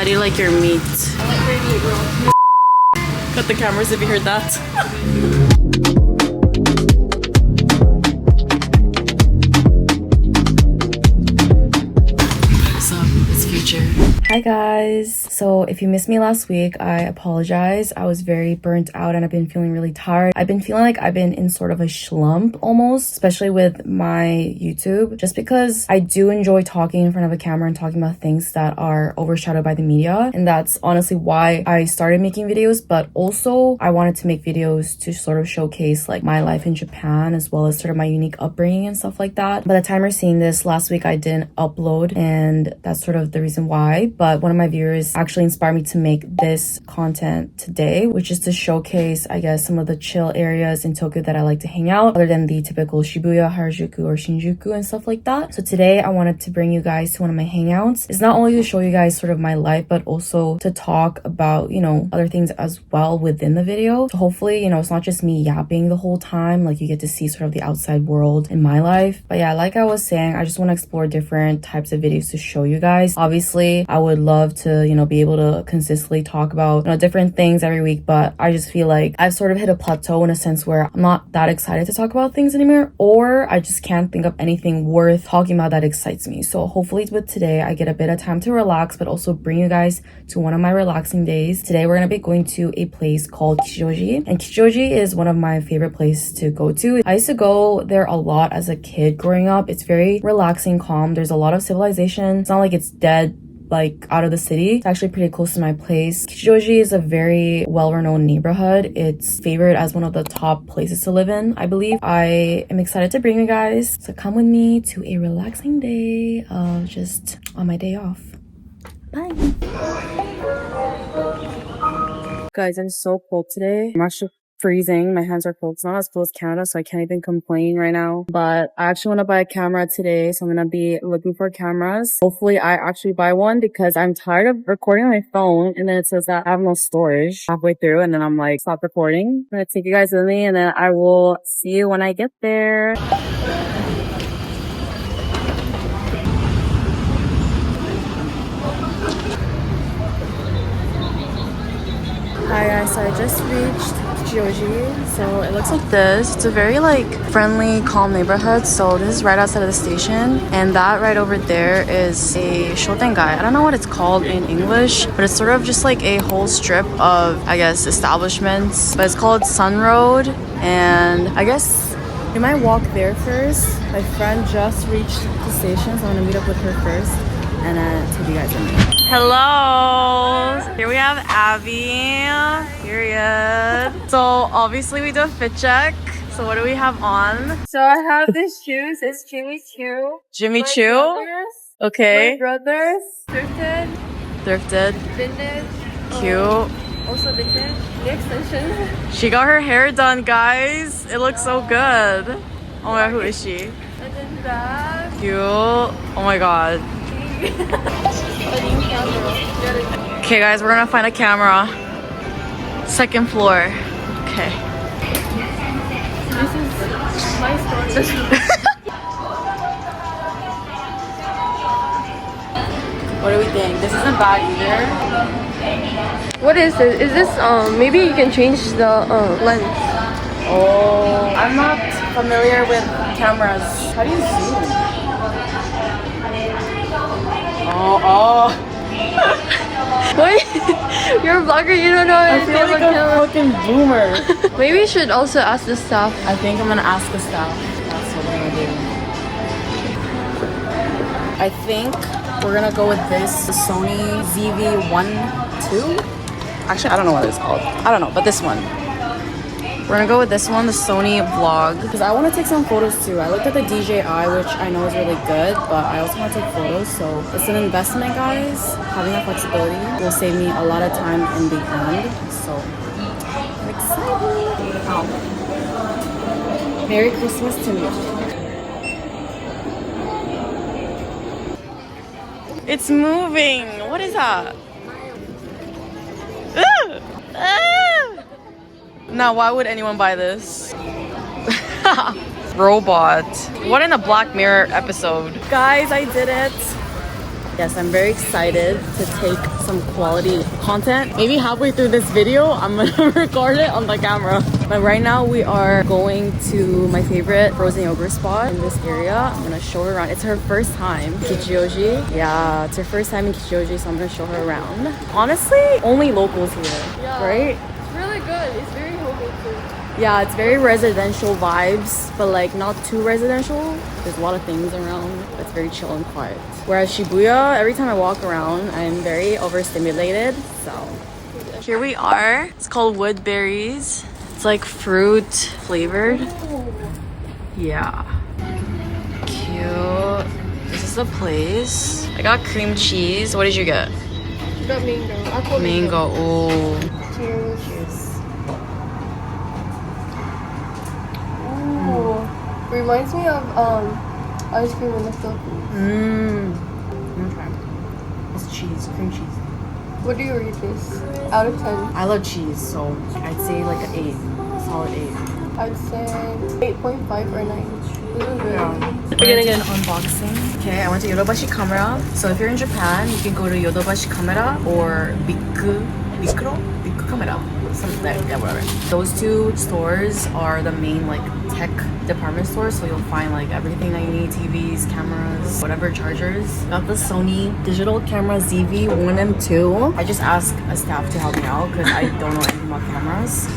How do you like your meat? I like your meat roll. Cut the cameras if you heard that. What's up? It's Future. Hi guys. So if you missed me last week, I apologize. I was very burnt out and I've been feeling really tired. I've been feeling like I've been in sort of a slump almost, especially with my YouTube, just because I do enjoy talking in front of a camera and talking about things that are overshadowed by the media. And that's honestly why I started making videos, but also I wanted to make videos to sort of showcase like my life in Japan as well as sort of my unique upbringing and stuff like that. By the time you're seeing this, last week I didn't upload and that's sort of the reason why. But one of my viewers actually inspired me to make this content today, which is to showcase, I guess, some of the chill areas in Tokyo that I like to hang out, other than the typical Shibuya, Harajuku, or Shinjuku and stuff like that. So today I wanted to bring you guys to one of my hangouts. It's not only to show you guys sort of my life, but also to talk about, you know, other things as well within the video. So hopefully, you know, it's not just me yapping the whole time, like you get to see sort of the outside world in my life. But yeah, like I was saying, I just want to explore different types of videos to show you guys. Obviously, I would love to, you know, be able to consistently talk about, you know, different things every week, but I just feel like I've sort of hit a plateau in a sense where I'm not that excited to talk about things anymore, or I just can't think of anything worth talking about that excites me. So hopefully with today, I get a bit of time to relax, but also bring you guys to one of my relaxing days. Today, we're going to be going to a place called Kichijoji, and Kichijoji is one of my favorite places to go to. I used to go there a lot as a kid growing up. It's very relaxing, calm. There's a lot of civilization. It's not like it's dead, like out of the city. It's actually pretty close to my place. Kichijoji is a very well-renowned neighborhood. It's favored as one of the top places to live in, I believe. I am excited to bring you guys. So come with me to a relaxing day of just on my day off. Bye. Guys, I'm so cold today. I'm actually freezing. My hands are cold. It's not as cold as Canada, so I can't even complain right now. But I actually want to buy a camera today, so I'm going to be looking for cameras. Hopefully, I actually buy one because I'm tired of recording on my phone, and then it says that I have no storage halfway through, and then I'm like, stop recording. I'm going to take you guys with me, and then I will see you when I get there. Hi guys, so I just reached Kichijoji. So it looks like this. It's a very like friendly, calm neighborhood. So this is right outside of the station, and that right over there is a shotengai. I don't know what it's called in English, but it's sort of just like a whole strip of, I guess, establishments. But it's called Sun Road, and I guess we might walk there first. My friend just reached the station, so I'm gonna meet up with her first and take you guys with me. Hello! Here we have Abby. Period. So obviously we do a fit check. So what do we have on? So I have these shoes. It's Jimmy Choo. Jimmy Choo? Okay. My brothers. Thrifted. Vintage. Cute. Also vintage. The extension. She got her hair done, guys. It looks so good. Oh my god, who is she? And then that. Cute. Oh my god. Okay guys, we're gonna find a camera. Second floor. Okay. This is my store. What do we think? This isn't bad either. What is this? Is this maybe you can change the lens. Oh, I'm not familiar with cameras. How do you zoom? Oh. Wait, you're a vlogger, you don't know how I to feel like a fucking boomer. Maybe you should also ask the staff. I think I'm gonna ask the staff. That's what I'm gonna do. I think we're gonna go with this, the Sony ZV-1 2. Actually, I don't know what it's called. I don't know, but this one. We're gonna go with this one, the Sony Vlog, because I want to take some photos too. I looked at the DJI, which I know is really good, but I also want to take photos, so it's an investment, guys. Having that flexibility will save me a lot of time in the end, so I'm excited. Wow. Merry Christmas to me. It's moving. What is that? Now, why would anyone buy this? Robot. What in a Black Mirror episode? Guys, I did it. Yes, I'm very excited to take some quality content. Maybe halfway through this video, I'm gonna record it on the camera. But right now we are going to my favorite frozen yogurt spot in this area. I'm gonna show her around. It's her first time, Kichijoji. Yeah, it's her first time in Kichijoji, so I'm gonna show her around. Honestly, only locals here, right? It's really good. It's very homey too. Yeah, it's very residential vibes, but like not too residential. There's a lot of things around. It's very chill and quiet. Whereas Shibuya, every time I walk around, I'm very overstimulated. So here we are. It's called Woodberries. It's like fruit flavored. Yeah. Cute. This is the place. I got cream cheese. What did you get? You got mango. Apple Mango. Oh. Cheers. Cheers. Ooh. Reminds me of ice cream in the Philippines. Mmm. Okay. It's cheese, cream cheese. What do you rate this? Out of 10? I love cheese, so I'd say like an 8. Solid 8. I'd say 8.5 or 9. This is good. We're gonna get an unboxing. Okay, I went to Yodobashi Camera. So if you're in Japan, you can go to Yodobashi Camera or Biku Camera. Something like that, whatever. Those two stores are the main like tech department stores, so you'll find like everything that you need: TVs, cameras, whatever, chargers. Got the Sony digital camera ZV-1M2. I just asked a staff to help me out because I don't know anything about cameras.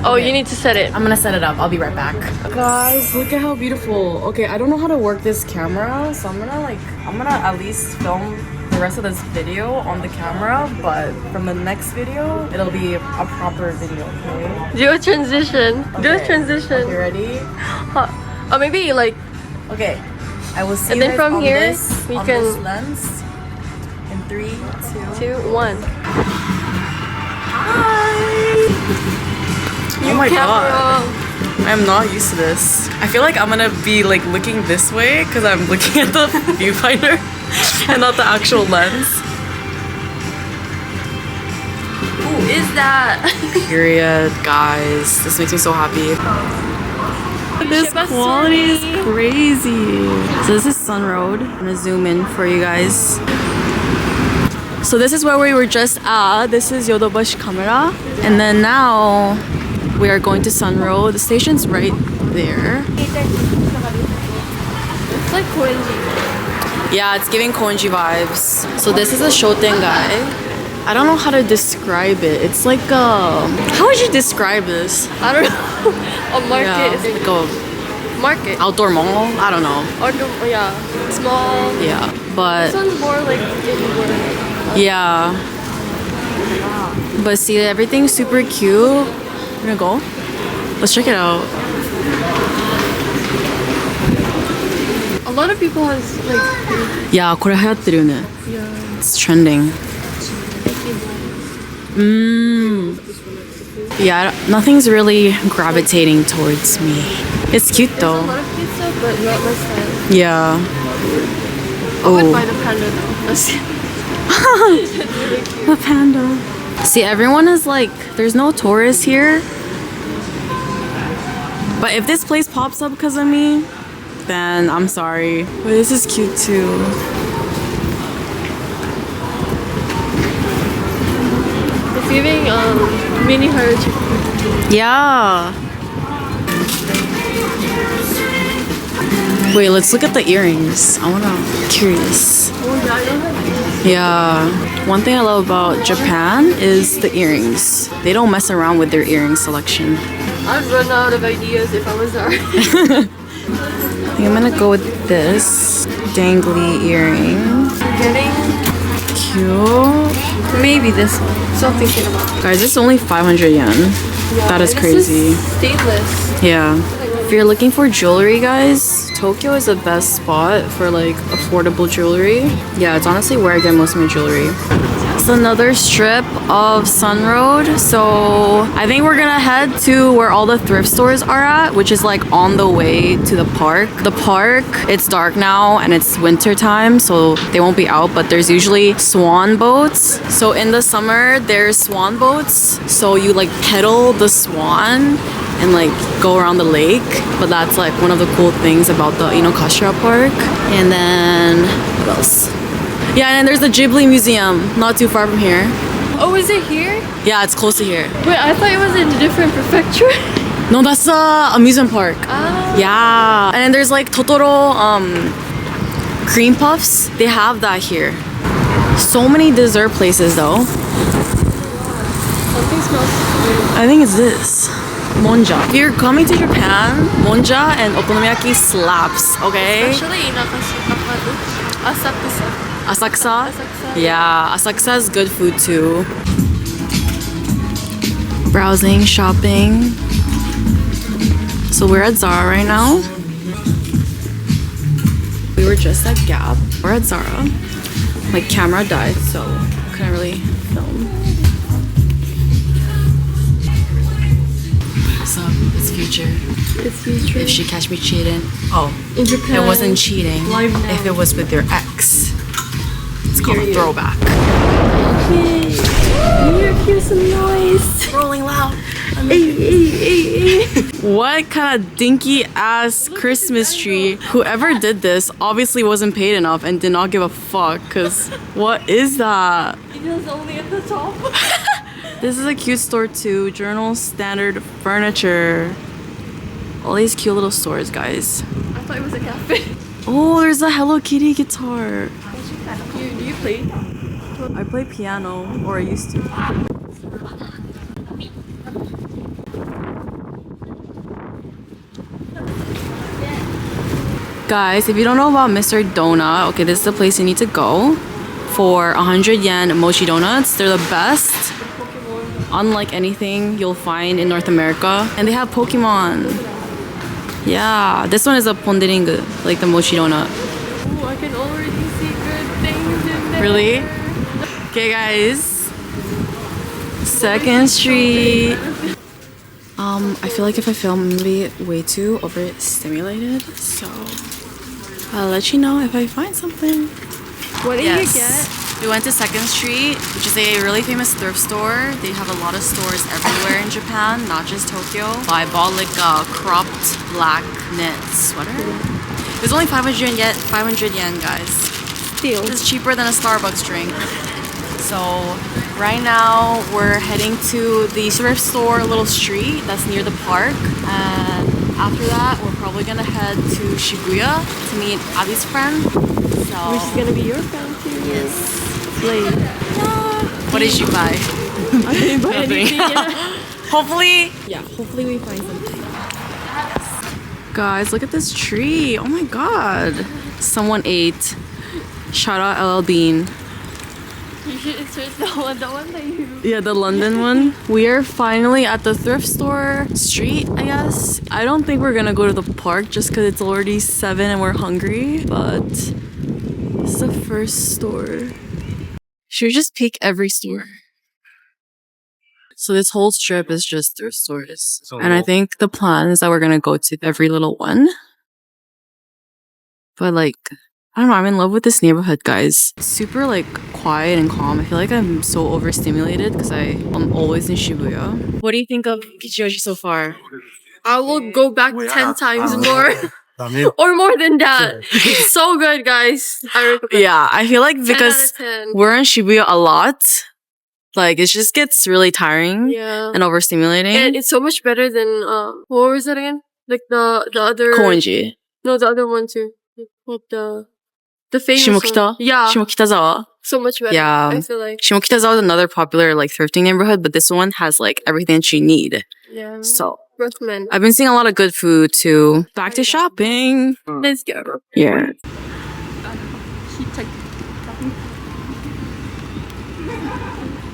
Oh, you need to set it. I'm gonna set it up. I'll be right back. Guys, look at how beautiful. Okay, I don't know how to work this camera, so I'm gonna at least film the rest of this video on the camera, but from the next video, it'll be a proper video, okay? Do a transition. Do a transition. Okay, ready? Or maybe like. Okay, I will see And you then guys from on here, this, we on can- this lens. In 3, 2, 2, 1. Hi! Oh my god. I'm not used to this. I feel like I'm gonna be like looking this way because I'm looking at the viewfinder and not the actual lens. Who is that? Period, guys. This makes me so happy. This quality is crazy. So this is Sun Road. I'm gonna zoom in for you guys. So this is where we were just at. This is Yodobashi Camera. And then now we are going to Sun Road. The station's right there. It's like Koenji. Yeah, it's giving Konji vibes. So this is a Shotengai. I don't know how to describe it. It's like a... How would you describe this? I don't know. A market. Yeah, like a Market. outdoor mall? I don't know. Or yeah. Small. Yeah, but... This one's more like indoor. Yeah. But see, everything's super cute. We're gonna go. Let's check it out. A lot of people has like. Yeah, これ流行ってるよね. Yeah. It's trending. Yeah, nothing's really gravitating towards me. It's cute There's though. a lot of pizza, but not my style. Yeah. I would buy the panda though. That's The panda. See, everyone is like, there's no tourists here. But if this place pops up because of me, then I'm sorry. But this is cute too. It's giving mini Harajuku. Yeah. Wait, let's look at the earrings. Curious. Oh yeah, I don't have these. Yeah. One thing I love about Japan is the earrings. They don't mess around with their earring selection. I'd run out of ideas if I was there. I think I'm gonna go with this dangly earring. Getting Cute. maybe this one. Still thinking about it. Guys, it's only 500 yen. Yeah, That is and crazy. This is stainless. Yeah. If you're looking for jewelry, guys, Tokyo is the best spot for like affordable jewelry. Yeah, it's honestly where I get most of my jewelry. It's another strip of Sun Road. So I think we're gonna head to where all the thrift stores are at, which is like on the way to the park. The park, it's dark now and it's winter time, so they won't be out, but there's usually swan boats. So in the summer, there's swan boats. So you like pedal the swan and like go around the lake. But that's like one of the cool things about the Inokashira Park. And then what else? Yeah, and then there's the Ghibli Museum, not too far from here. Oh, is it here? Yeah, it's close to here. Wait, I thought it was in a different prefecture. No, that's the amusement park. Ah. Yeah, and then there's like Totoro cream puffs. They have that here. So many dessert places though. Something smells weird. I think it's this. Monja. If you're coming to Japan, monja and okonomiyaki slaps, okay? Especially in Asakusa. Asakusa? Asakusa. Yeah, Asakusa is good food too. Browsing, shopping. So we're at Zara right now. We were just at Gap. We're at Zara. My camera died, so couldn't really film. What's up? It's future. It's future. If she catch me cheating. Oh, In Japan. it wasn't cheating. Live now. If it was with your ex. It's called a throwback. Okay. You hear some noise. Rolling loud. Hey. What kind of dinky ass Christmas tree? Whoever did this obviously wasn't paid enough and did not give a fuck. Cause what is that? It was only at the top. This is a cute store too. Journal Standard Furniture. All these cute little stores, guys. I thought it was a cafe. Oh, there's a Hello Kitty guitar. Do you play? I play piano, or I used to. Guys, if you don't know about Mr. Donut, okay, this is the place you need to go for 100 yen mochi donuts. They're the best, unlike anything you'll find in North America. And they have Pokemon. Yeah, this one is a ponderingu, like the mochi donut. Oh, I can already see good things in there. Really? Okay, guys. 2nd Street. I feel like if I film, I'm gonna be way too overstimulated. So I'll let you know if I find something. What did you get? We went to 2nd Street, which is a really famous thrift store. They have a lot of stores everywhere in Japan, not just Tokyo. So I bought like a cropped black knit sweater. It was only 500 yen, guys. Deal. It's cheaper than a Starbucks drink. So right now we're heading to the thrift store, a little street that's near the park. And after that, we're probably gonna head to Shibuya to meet Abby's friend. So Which is gonna be your friend too. yes. Slay. What did you buy? I didn't buy Nothing. anything yet. Hopefully we find something. Guys, look at this tree. Oh my god. Someone ate. Shout out LL Bean. You should insert the one that you... Yeah, the London one. We are finally at the thrift store street, I guess. I don't think we're gonna go to the park just because it's already 7 and we're hungry, but it's the first store. Should we just pick every store? So this whole strip is just thrift stores. And I think the plan is that we're gonna go to every little one. But like, I don't know, I'm in love with this neighborhood, guys. Super like quiet and calm. I feel like I'm so overstimulated because I'm always in Shibuya. What do you think of Kichijoji so far? I will go back 10 times more. Or more than that. So good, guys. I recommend. Yeah, I feel like because 10 out of 10. we're in Shibuya a lot, like it just gets really tiring Yeah. and overstimulating. And it's so much better than what was it again? Like the other Koenji. No, the other one too. What the famous Shimokita? one. Yeah. Shimokitazawa. So much better. Yeah. I feel like. Shimokitazawa is another popular like thrifting neighborhood, but this one has like everything that you need. Yeah. So Recommend. I've been seeing a lot of good food too. Back to shopping. Let's go. Yeah.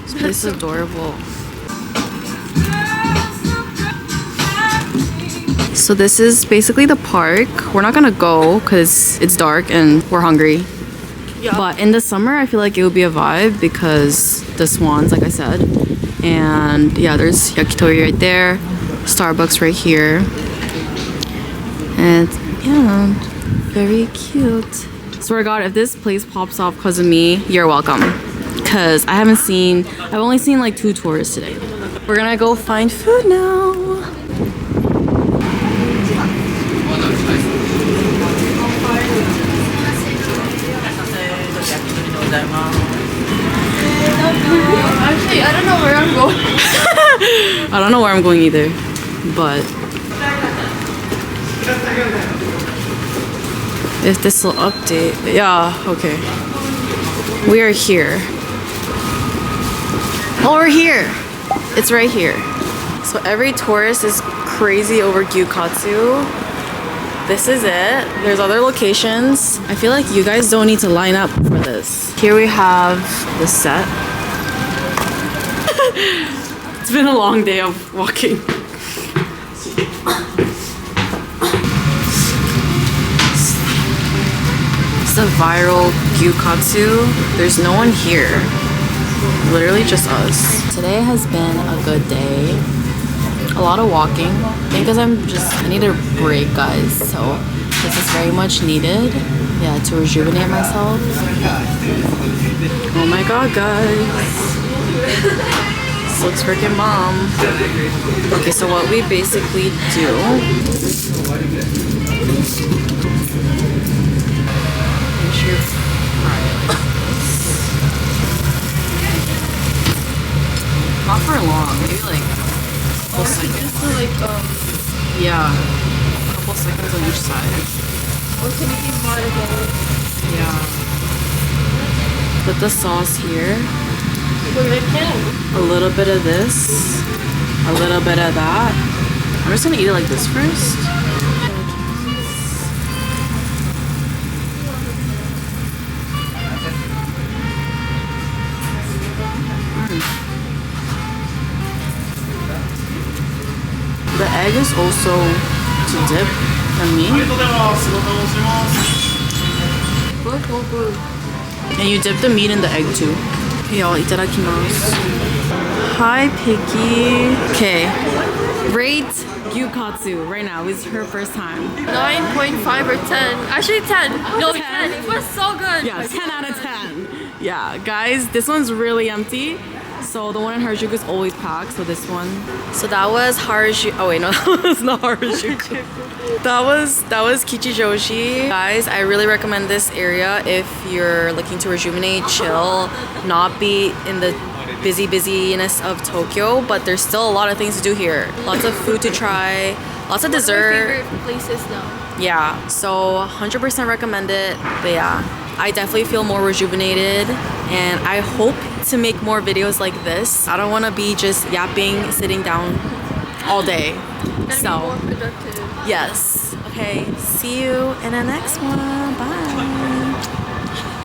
This place is adorable. So this is basically the park. We're not gonna go because it's dark and we're hungry. Yeah. But in the summer, I feel like it would be a vibe because the swans, like I said. And yeah, there's yakitori right there, Starbucks right here. And yeah, very cute. Swear to God, if this place pops off because of me, you're welcome. Because I've only seen like 2 tourists today. We're gonna go find food now. Actually, I don't know where I'm going. I don't know where I'm going either, but if this will update, yeah, okay. We are here. Oh, we're here. It's right here. So every tourist is crazy over gyukatsu. This is it. There's other locations. I feel like you guys don't need to line up for this. Here we have the set. It's been a long day of walking. It's the viral gyukatsu. There's no one here. Literally just us. Today has been a good day. A lot of walking. I think because I need a break, guys. So this is very much needed. Yeah, to rejuvenate myself. Oh my god, guys. This looks freaking bomb. Okay, so what we basically do. Make sure you fry it. Not for long, maybe like a couple seconds. So like, Yeah, a couple seconds on each side. can you keep water going? Yeah. Put the sauce here. A little bit of this. A little bit of that. I'm just gonna eat it like this first. The egg is also to dip the meat. And you dip the meat in the egg too. Y'all, itadakimasu. Hi, Piggy. Okay, rate gyukatsu right now. It's her first time. 9.5 or 10. Actually 10. No, 10. It was so good. Yeah, 10 out of 10. Yeah, guys, this one's really empty. So the one in Harajuku is always packed, so this one. So that was Harajuku. Oh wait, no, that was not Harajuku. that was kichijoji. Guys, I really recommend this area if you're looking to rejuvenate, chill, not be in the busyness of Tokyo, but there's still a lot of things to do here. Lots of food to try, lots of dessert. My favorite places now. Yeah, so 100% recommend it. But yeah, I definitely feel more rejuvenated, and I hope to make more videos like this. I don't want to be just yapping, sitting down all day. So, More productive. yes. Okay, see you in the next one. Bye.